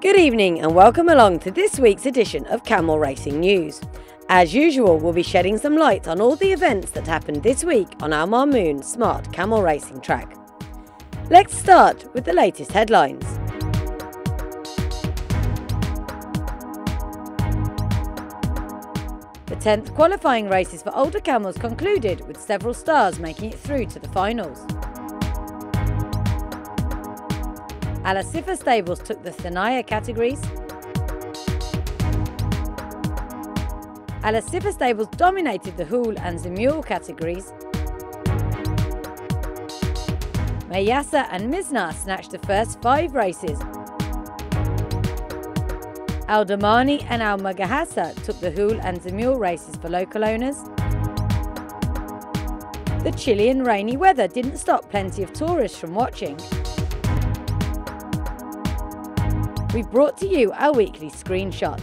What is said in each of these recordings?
Good evening and welcome along to this week's edition of Camel Racing News. As usual, we'll be shedding some light on all the events that happened this week on Al Marmoon Smart Camel Racing Track. Let's start with the latest headlines. The 10th qualifying races for older camels concluded with several stars making it through to the finals. Al Asifa stables took the Thanaya categories. Al Asifa stables dominated the Hool and Zemul categories. Mayasa and Mizna snatched the first 5 races. Al Damani and Al Magahasa took the Hool and Zemul races for local owners. The Chilean rainy weather didn't stop plenty of tourists from watching. We've brought to you our weekly screenshot.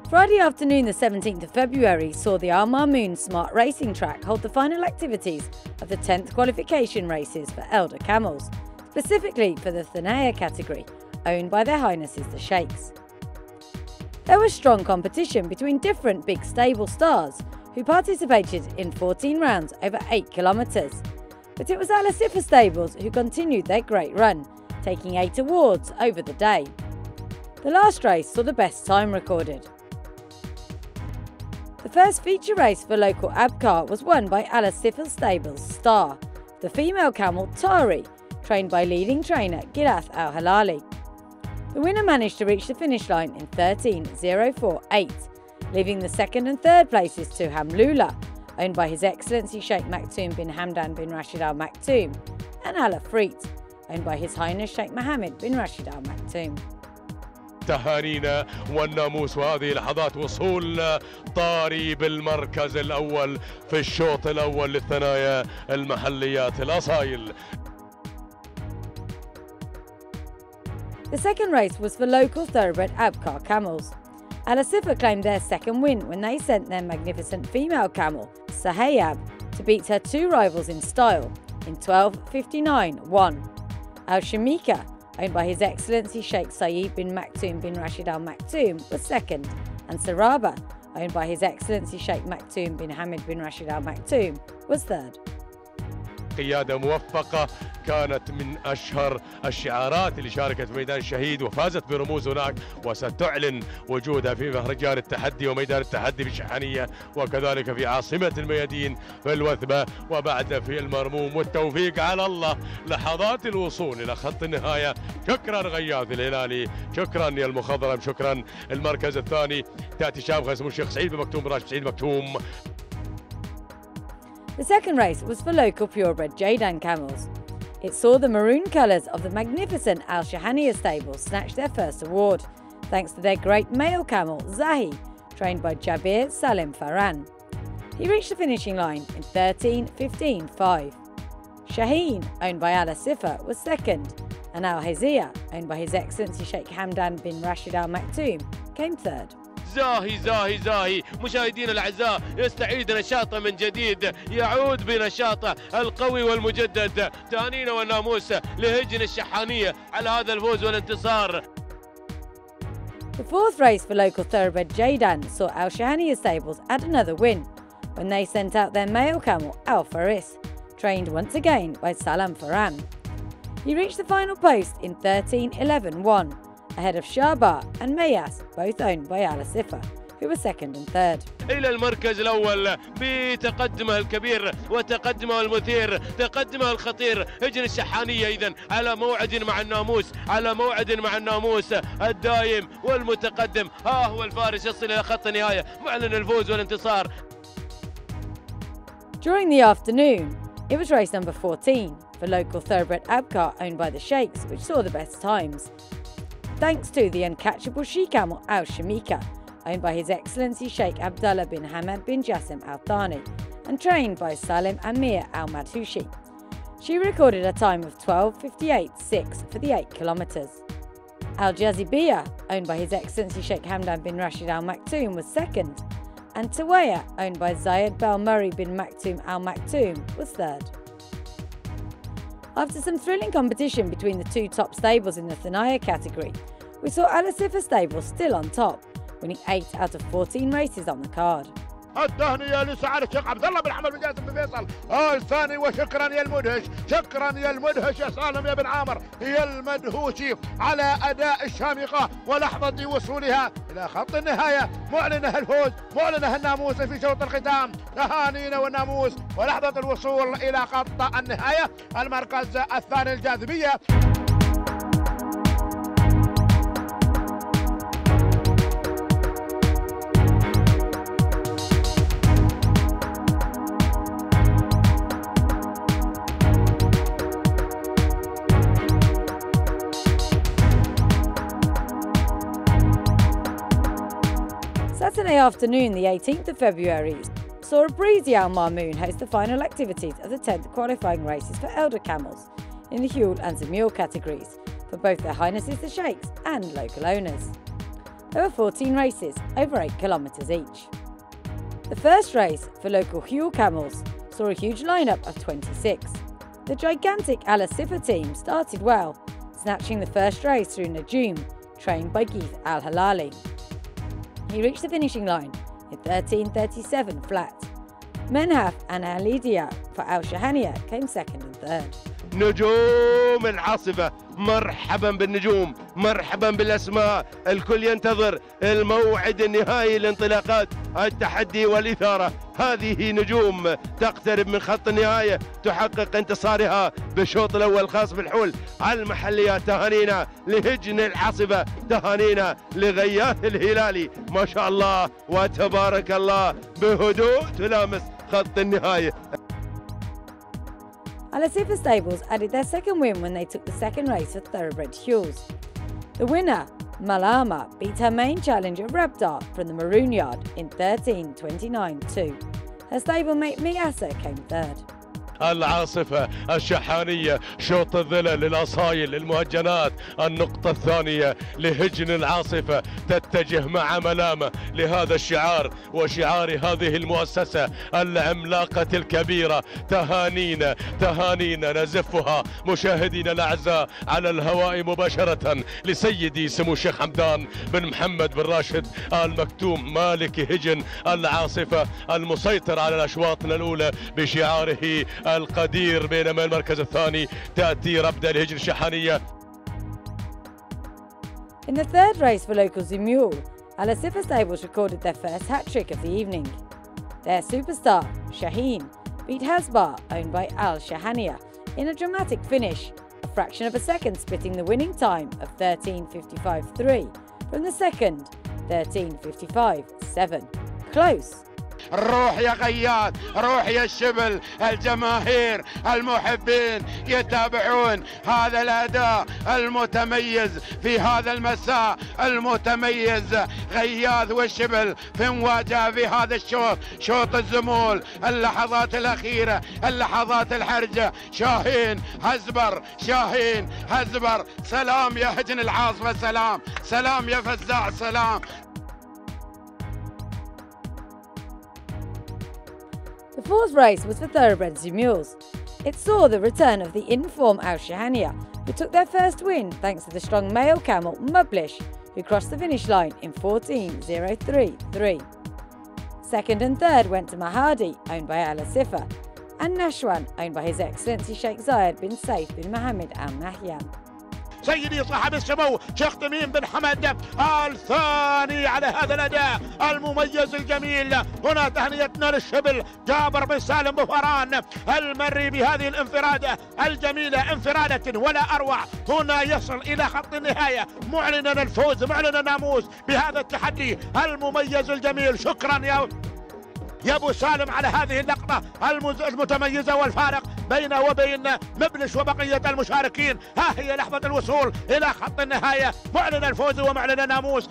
Friday afternoon, the 17th of February, saw the Al Marmoon Smart Racing Track hold the final activities of the 10th qualification races for elder camels, specifically for the Thanaya category, owned by Their Highnesses the Sheikhs. There was strong competition between different big stable stars who participated in 14 rounds over 8 kilometres, but it was Al Asifa stables who continued their great run, taking 8 awards over the day. The last race saw the best time recorded. The first feature race for local Abkar was won by Al Asifa Stables Star, the female camel Tari, trained by leading trainer Girath Al Halali. The winner managed to reach the finish line in 13.048, leaving the second and third places to Hamlula, owned by His Excellency Sheikh Maktoum bin Hamdan bin Rashid Al Maktoum, and Al Afrit, owned by His Highness Sheikh Mohammed bin Rashid Al Maktoum. تهانينا والناموس، وهذه لحظات وصول طاري بالمركز الأول في الشوط الأول للثنايا المحليات الأصايل. The second race was for local thoroughbred Abkar camels. Al Asifa claimed their second win when they sent their magnificent female camel, Sahayab, to beat her 2 rivals in style in 12.59.1. Al Shamika, owned by His Excellency Sheikh Saeed bin Maktoum bin Rashid Al Maktoum, was second, and Saraba, owned by His Excellency Sheikh Maktoum bin Hamid bin Rashid Al Maktoum, was third. قيادة موفقة كانت من أشهر الشعارات اللي شاركت في ميدان الشهيد وفازت برموز هناك، وستعلن وجودها في مهرجان التحدي وميدان التحدي في الشحانية، وكذلك في عاصمة الميادين في الوثبة، وبعد في المرموم. والتوفيق على الله. لحظات الوصول إلى خط النهاية. شكرا غياث الهلالي، شكرا يا المخضرم، شكرا. المركز الثاني تأتي شابخة اسمه الشيخ سعيد بن مكتوم راشد سعيد مكتوم. The second race was for local purebred Jaydan camels. It saw the maroon colours of the magnificent Al Shahaniya stables snatch their first award, thanks to their great male camel Zahi, trained by Jabir Salim Farhan. He reached the finishing line in 13.15.5. Shaheen, owned by Al Asifa, was second, and Al Hizia, owned by His Excellency Sheikh Hamdan bin Rashid Al Maktoum, came third. زاهي زاهي زاهي مشاهدينا الاعزاء، يستعيد نشاطه من جديد، يعود بنشاطه القوي والمجدد. تهانينا والناموس لهجن الشحانيه على هذا الفوز والانتصار. The fourth race for local thoroughbred Jaydan saw Al Shahaniya stables add another win when they sent out their male camel Al Faris, trained once again by Salam Farhan. He reached the final post in 13.11.1. ahead of Shaba and Mayas, both owned by Al Asifa, who were second and third. إلى المركز الأول بتقدمه الكبير وتقدمه المثير، تقدمه الخطير، هجن الشحانية إذن على موعد مع الناموس، على موعد مع الناموس الدائم والمتقدم. ها هو الفارس يصل إلى خط النهاية، معلن الفوز والانتصار. During the afternoon, it was race number 14 for local thoroughbred Abkar owned by the Sheikhs, which saw the best times. thanks to the uncatchable she-camel Al Shamika, owned by His Excellency Sheikh Abdullah bin Hamad bin Jassim Al Thani and trained by Salim Amir Al Madhushi. She recorded a time of 12:58.6 for the 8 kilometres. Al Jazibiyah, owned by His Excellency Sheikh Hamdan bin Rashid Al Maktoum, was second, and Tawaya, owned by Zayed Bal Murray bin Maktoum Al Maktoum, was third. After some thrilling competition between the two top stables in the Thanaya category, we saw Al Asifa stable still on top, winning 8 out of 14 races on the card. التهنئة لسعادة الشيخ عبد الله بن حمد بن جاسم بن فيصل الثاني، وشكرا يا المدهش، شكرا يا المدهش يا سالم يا بن عامر يا المدهوشي على أداء الشامقة ولحظة وصولها إلى خط النهاية، معلنة الفوز، معلنة الناموس في شوط الختام، تهانينا والناموس ولحظة الوصول إلى خط النهاية. المركز الثاني الجاذبية. Saturday afternoon, the 18th of February, saw a breezy Al Marmoon host the final activities of the 10th qualifying races for elder camels in the Huel and Zamul categories for both Their Highnesses the Sheikhs and local owners. There were 14 races, over 8 kilometres each. The first race for local Huel camels saw a huge lineup of 26. The gigantic Al Asifa team started well, snatching the first race through Najum, trained by Geith Al Halali. He reached the finishing line in 13:37 flat. Menhaf and Alidia for Al Shahania came second and third. نجوم العاصفة، مرحبا بالنجوم، مرحبا بالأسماء، الكل ينتظر الموعد النهائي لانطلاقات التحدي والإثارة. هذه نجوم تقترب من خط النهاية، تحقق انتصارها بالشوط الأول الخاص بالحول على المحليات. تهانينا لهجن العاصفة، تهانينا لغياث الهلالي، ما شاء الله وتبارك الله بهدوء تلامس خط النهاية. Al Asifa stables added their second win when they took the second race for thoroughbred Huels. The winner, Malama, beat her main challenger Rabdar from the Maroon Yard in 13:29.2. Her stablemate Miyasa came third. العاصفة الشحانية، شوط الظلل، الأصايل، المهجنات. النقطة الثانية لهجن العاصفة تتجه مع ملامة لهذا الشعار وشعار هذه المؤسسة العملاقة الكبيرة. تهانينا تهانينا نزفها مشاهدينا الأعزاء على الهواء مباشرة لسيدي سمو الشيخ حمدان بن محمد بن راشد آل مكتوم مالك هجن العاصفة المسيطر على الأشواطنا الأولى بشعاره القدير، بينما المركز الثاني تأتي ربدة الهجن الشحانية. In the third race for local Zamul, Al Asifa stables recorded their first hat-trick of the evening. Their superstar, Shaheen, beat Hasbar, owned by Al Shahania, in a dramatic finish, a fraction of a second splitting the winning time of 13:55.3 from the second 13:55.7. Close. روح يا غياث، روح يا الشبل، الجماهير المحبين يتابعون هذا الأداء المتميز في هذا المساء المتميز. غياث والشبل في مواجهة في هذا الشوط، شوط الزمول، اللحظات الأخيرة، اللحظات الحرجة. شاهين هزبر، شاهين هزبر، سلام يا هجن العاصفة، سلام، سلام يا فزاع، سلام. The fourth race was for thoroughbred Zamuls. It saw the return of the in-form Al Shahania, who took their first win thanks to the strong male camel Mublish, who crossed the finish line in 14:03.3. Second and third went to Mahadi, owned by Al Asifa, and Nashwan, owned by His Excellency Sheikh Zayed bin Saif bin Mohammed Al Nahyan. سيدي صاحب السمو شيخ تميم بن حمد الثاني على هذا الأداء المميز الجميل. هنا تهنئتنا للشبل جابر بن سالم بفران المري بهذه الانفرادة الجميلة، انفرادة ولا أروع. هنا يصل إلى خط النهاية معلنا الفوز، معلنا الناموس بهذا التحدي المميز الجميل. شكرا يا ابو سالم على هذه اللقطة المتميزة والفارق بينه وبين مبلش وبقية المشاركين. ها هي لحظة الوصول إلى خط النهاية، معلن الفوز ومعلن ناموس.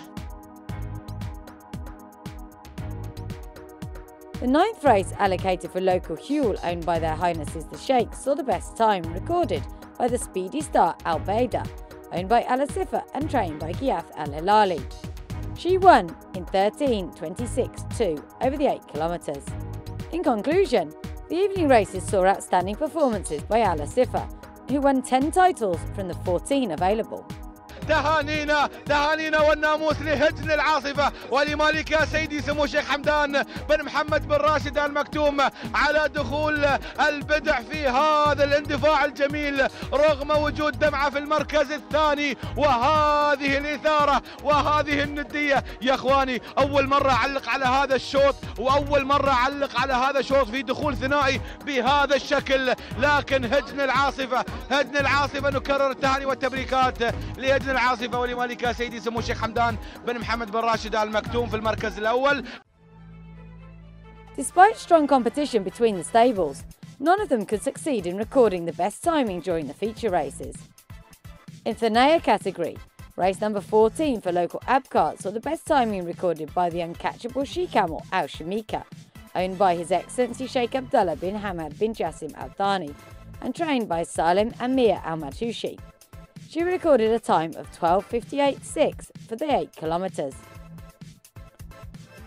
The ninth race, allocated for local fuel owned by Their Highnesses the Sheikhs, saw the best time recorded by the speedy star Al Baida, owned by Al Asifa and trained by Ghiath Al Hilali. She won in 13:26.2 over the 8 kilometres. In conclusion, the evening races saw outstanding performances by Al Asifa, who won 10 titles from the 14 available. تهانينا والناموس لهجن العاصفة ولمالكها سيدي سمو الشيخ حمدان بن محمد بن راشد المكتوم على دخول البدع في هذا الاندفاع الجميل رغم وجود دمعة في المركز الثاني. وهذه الإثارة وهذه الندية يا أخواني، أول مرة أعلق على هذا الشوط وأول مرة أعلق على هذا الشوط في دخول ثنائي بهذا الشكل. لكن هجن العاصفة نكرر التهاني والتبريكات لهجن العاصفة ولمالكها سيدي سمو الشيخ حمدان بن محمد بن راشد المكتوم في المركز الأول. Despite strong competition between the stables, none of them could succeed in recording the best timing during the feature races. In Thanaya category, race number 14 for local Abkhaz saw the best timing recorded by the uncatchable she-camel Al Shamika, owned by His Excellency Sheikh Abdullah bin Hamad bin Jassim Al Thani and trained by Salim Amir Al Matushi. She recorded a time of 12:58.6 for the 8 kilometres.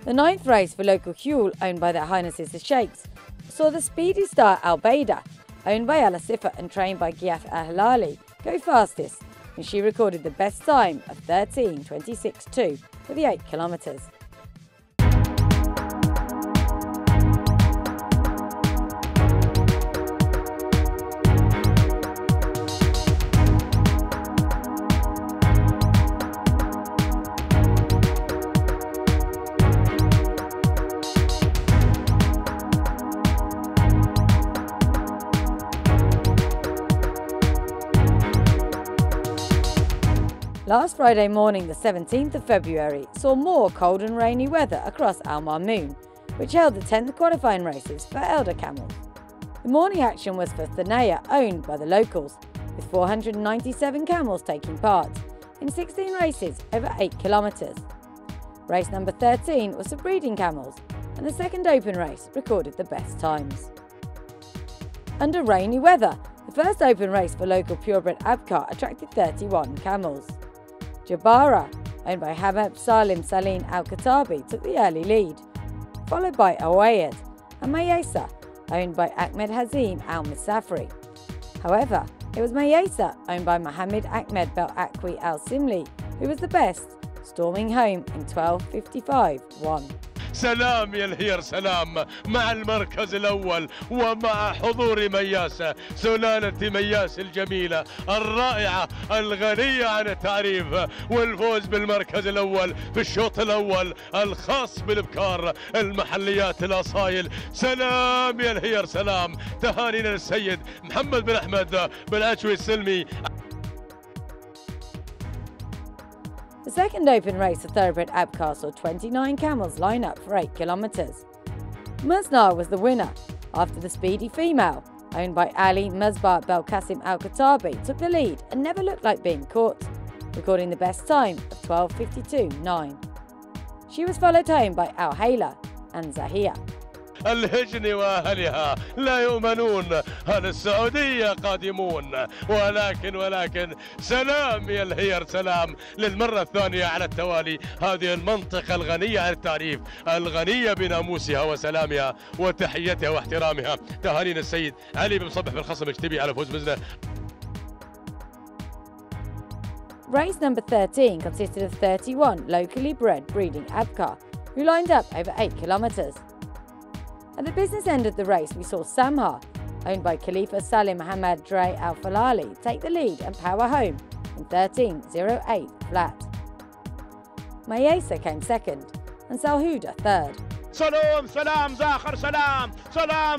The ninth race for local fuel owned by Their Highnesses the Sheikhs saw the speedy star Al Baida, owned by Al Asifa and trained by Ghiath Al Hilali, go fastest, and she recorded the best time of 13:26.2 for the 8 kilometres. Last Friday morning, the 17th of February, saw more cold and rainy weather across Al Mamoon, which held the 10th qualifying races for elder camels. The morning action was for Thanaya, owned by the locals, with 497 camels taking part in 16 races over 8 kilometres. Race number 13 was for breeding camels, and the second open race recorded the best times. Under rainy weather, the first open race for local purebred Abkhaz attracted 31 camels. Jabara, owned by Habab Salim Salim Al-Katabi, took the early lead, followed by Awayed and Mayesa, owned by Ahmed Hazim Al-Misafri. However, it was Mayesa, owned by Mohammed Ahmed Bel Akwi Al-Simli, who was the best, storming home in 12:55.1. سلام يا الهير سلام مع المركز الأول ومع حضور مياسة، سلالة مياس الجميلة الرائعة الغنية عن التعريف، والفوز بالمركز الأول في الشوط الأول الخاص بالابكار المحليات الأصايل. سلام يا الهير سلام، تهانينا للسيد محمد بن أحمد بن أشوي السلمي. The second open race of thoroughbred Abkhaz saw 29 camels line up for 8 kilometres. Musnar was the winner after the speedy female, owned by Ali Musbar Bel Qasim Al Katabi, took the lead and never looked like being caught, recording the best time of 12:52.9. She was followed home by Al Hayla and Zahia. الهجن واهلها لا يؤمنون، هل السعوديه قادمون، ولكن سلام يا الهير سلام للمره الثانيه على التوالي. هذه المنطقه الغنيه عن التعريف، الغنيه بناموسها وسلامها وتحيتها واحترامها. تهانينا السيد علي بن صبح بن خصم اجتبي على فوز مزنه. Race number 13 consisted of 31 locally bred breeding Abkhaz, who lined up over 8 kilometres. At the business end of the race, we saw Samha, owned by Khalifa Salim Hamad Dre Al Falali, take the lead and power home in 13:08 flat. Mayesa came second and Salhuda third. سلام زاخر سلام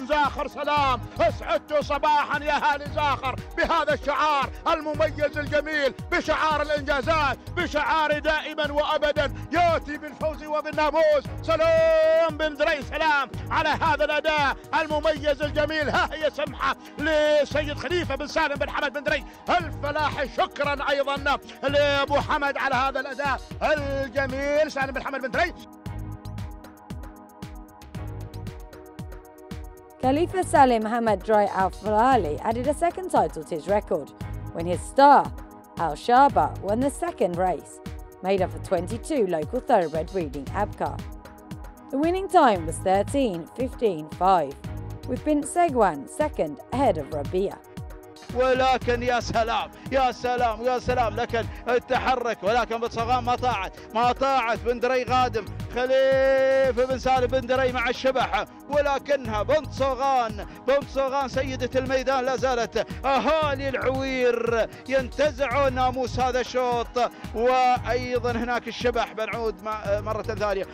زاخر سلام. اسعدتوا صباحا يا اهالي زاخر بهذا الشعار المميز الجميل، بشعار الانجازات، بشعار دائما وابدا ياتي بالفوز وبالناموس. سلام بن دري، سلام على هذا الاداء المميز الجميل. ها هي سمحه لسيد خليفه بن سالم بن حمد بن دري الفلاحي. شكرا ايضا لابو حمد على هذا الاداء الجميل. سالم بن حمد بن دري. Khalifa Salim Hamad Dry Al Falali added a second title to his record when his star, Al Shaba, won the second race, made up of 22 local thoroughbred breeding Abkar. The winning time was 13:15.5, with Bint Segwan second ahead of Rabia. ولكن يا سلام يا سلام يا سلام، لكن التحرك، ولكن بنت صغان ما طاعت بن دري غادم. خليفه بن سالم بن دري مع الشبح، ولكنها بنت صغان سيدة الميدان لا زالت. اهالي العوير ينتزعون ناموس هذا الشوط، وايضا هناك الشبح. بنعود مرة ثانية.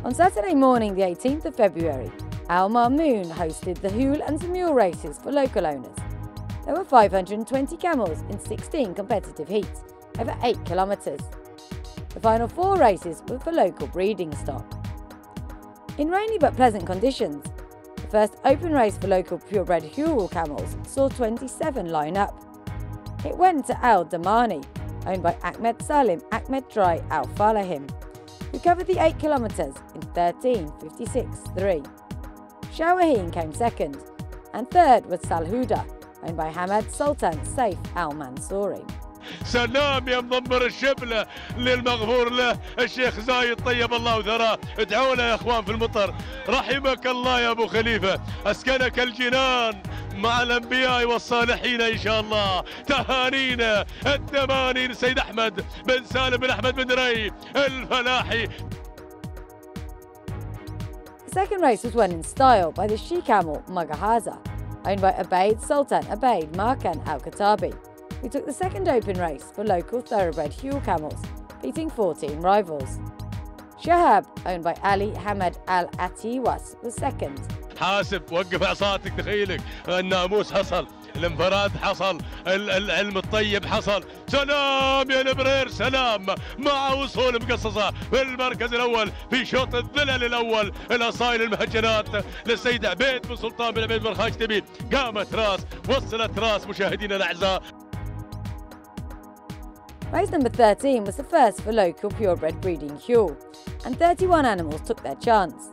On Saturday morning, the 18th of February, Al Mamoon hosted the Hool and Zamul races for local owners. There were 520 camels in 16 competitive heats over 8 kilometres. The final 4 races were for local breeding stock. In rainy but pleasant conditions, the first open race for local purebred Hool camels saw 27 line up. It went to Al Damani, owned by Ahmed Salim Ahmed Dry Al Falahim, who covered the 8 kilometres in 13:56.3. Shawaheen came second, and third was Salhuda, owned by Hamad Sultan Saif Al Mansouri. سلام يا مضمر الشبله للمغفور له الشيخ زايد طيب الله ثراه. ادعوا له يا اخوان في المطر. رحمك الله يا ابو خليفه، اسكنك الجنان مع الانبياء والصالحين ان شاء الله. تهانينا التماني لسيد احمد بن سالم بن احمد بن دري الفلاحي. The second race was won in style by the she camel Magahaza, owned by Abaid Sultan Abaid Markan Al Katabi, who took the second open race for local thoroughbred Huel camels, beating 14 rivals. Shahab, owned by Ali Hamad Al Atiwas, was second. حاسب وقف عصاتك، تخيلك الناموس حصل، الانفراد حصل، العلم الطيب حصل. سلام يا البرير، سلام مع وصول مقصصه في المركز الاول في شوط الذلل الاول. الاصايل المهجنات للسيد عبيد بن سلطان بن عبيد بن خاج تبي، قامت راس وصلت راس مشاهدينا الاعزاء. Race number 13 was the first for local purebred breeding Huel, and 31 animals took their chance.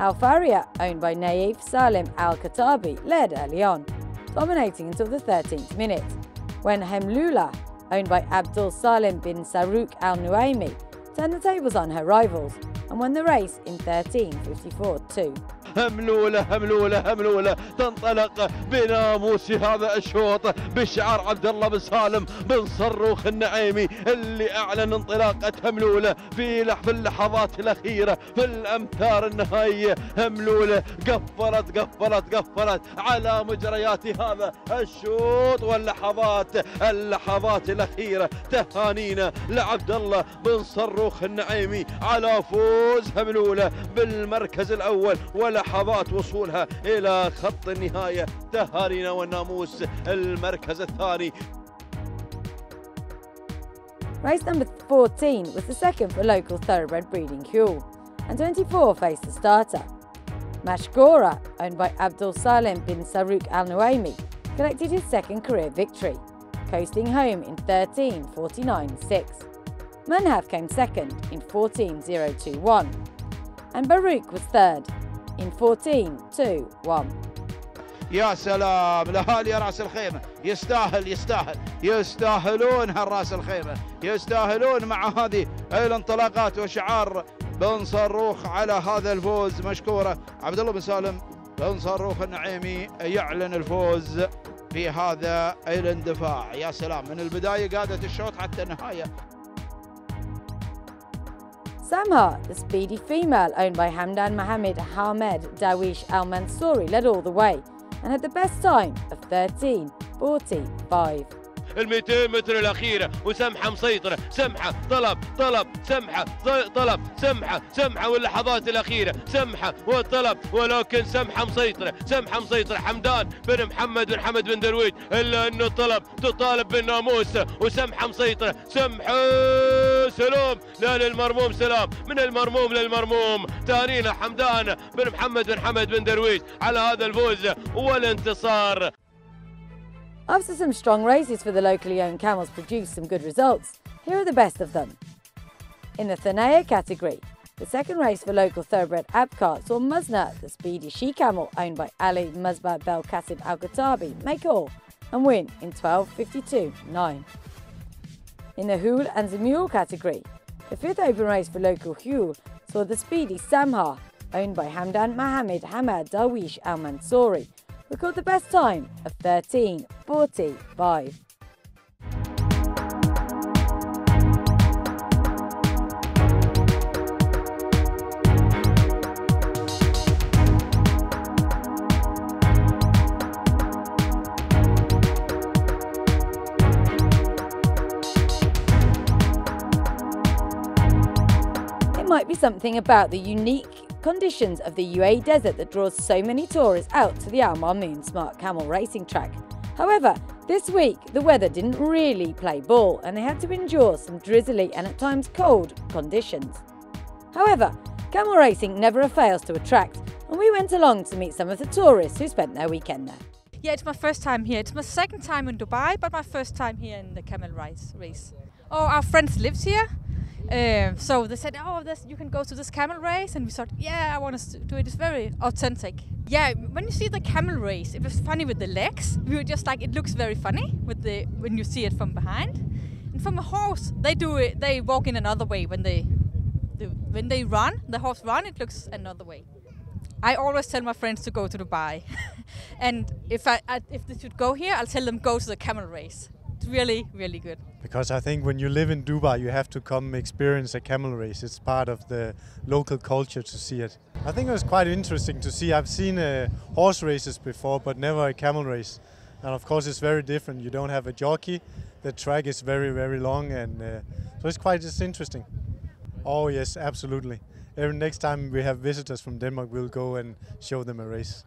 Al Faria, owned by Naif Salim Al Katabi, led early on, dominating until the 13th minute, when Hemlula, owned by Abdul Salim bin Sarouk Al Nuaimi, turned the tables on her rivals and won the race in 13:54.2. هملولة تنطلق بناموس هذا الشوط بشعار عبد الله بن سالم بن صروخ النعيمي اللي اعلن انطلاقة هملولة في اللحظات الاخيرة في الامتار النهائية. هملولة قفلت على مجريات هذا الشوط واللحظات الاخيرة. تهانينا لعبد الله بن صروخ النعيمي على فوز هملولة بالمركز الاول ولحظات وصولها إلى خط النهاية. تهانينا والناموس المركز الثاني. Race number 14 was the second for local thoroughbred breeding Huel, and 24 faced the starter. Mashgora, owned by Abdul Salim bin Sarouk Al Nuaimi, collected his second career victory, coasting home in 13:49.6. Manhaf came second in 14:021, and Baruch was third in 14:2.1. يا سلام لاهالي راس الخيمه، يستاهلون هالراس الخيمه، يستاهلون مع هذه الانطلاقات وشعار بن صاروخ على هذا الفوز مشكورة. عبد الله بن سالم بن صاروخ النعيمي يعلن الفوز في هذا الاندفاع. يا سلام، من البداية قادت الشوط حتى النهاية. Samha, the speedy female owned by Hamdan Mohammed Hamed Dawish Al Mansouri, led all the way and had the best time of 13:45. ال 200 متر الأخيرة وسمحة مسيطرة، سمحة طلب سمحة طلب سمحة واللحظات الأخيرة سمحة وطلب، ولكن سمحة مسيطرة حمدان بن محمد بن حمد بن درويش، إلا أنه تطالب بالناموس وسمحة مسيطرة، سمحة سلام لا للمرموم، سلام من المرموم للمرموم، تهانينا حمدان بن محمد بن حمد بن درويش على هذا الفوز والانتصار. After some strong races for the locally owned camels produced some good results, here are the best of them. In the Thanaya category, the second race for local thoroughbred Abkar saw Muzna, the speedy she-camel owned by Ali Muzba Bel Katib Al-Ghatabi, make all and win in 12:52.9. In the Hul and Zamul category, the fifth open race for local Hul saw the speedy Samha, owned by Hamdan Mohammed Hamad Dawish Al Mansouri, record the best time of 13:45. It might be something about the unique conditions of the UAE desert that draws so many tourists out to the Al Mamoon Smart Camel racing track. However, this week the weather didn't really play ball and they had to endure some drizzly and at times cold conditions. However, camel racing never fails to attract, and we went along to meet some of the tourists who spent their weekend there. Yeah, it's my first time here. It's my second time in Dubai, but my first time here in the camel race. Oh, our friends lives here. So they said, oh, you can go to this camel race, and we thought, yeah, I want to do it. It's very authentic. Yeah, when you see the camel race, it was funny with the legs. We were just like, it looks very funny when you see it from behind. And from a horse, they walk in another way. When they run, the horse run, it looks another way. I always tell my friends to go to Dubai, and if they should go here, I'll tell them go to the camel race. It's really, really good. Because I think when you live in Dubai, you have to come experience a camel race. It's part of the local culture to see it. I think it was quite interesting to see. I've seen horse races before, but never a camel race. And of course, it's very different. You don't have a jockey. The track is very, very long, and so it's interesting. Oh yes, absolutely. Next time we have visitors from Denmark, we'll go and show them a race.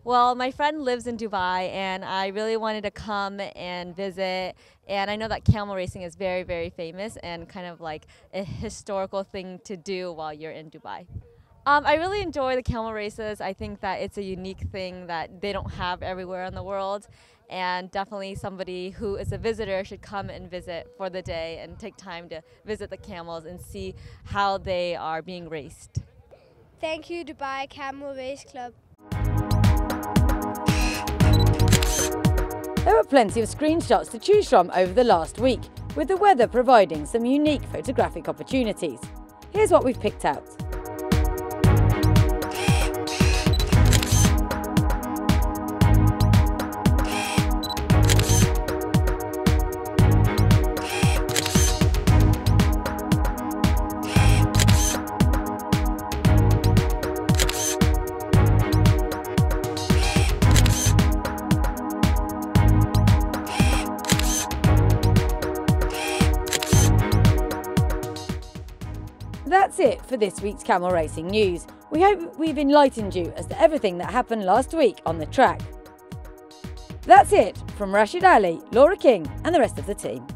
Well, my friend lives in Dubai, and I really wanted to come and visit, and I know that camel racing is very, very famous and kind of like a historical thing to do while you're in Dubai. I really enjoy the camel races. I think that it's a unique thing that they don't have everywhere in the world, and definitely somebody who is a visitor should come and visit for the day and take time to visit the camels and see how they are being raced. Thank you, Dubai Camel Race Club. There were plenty of screenshots to choose from over the last week, with the weather providing some unique photographic opportunities. Here's what we've picked out. That's it for this week's camel racing news. We hope we've enlightened you as to everything that happened last week on the track. That's it from Rashid Ali, Laura King and the rest of the team.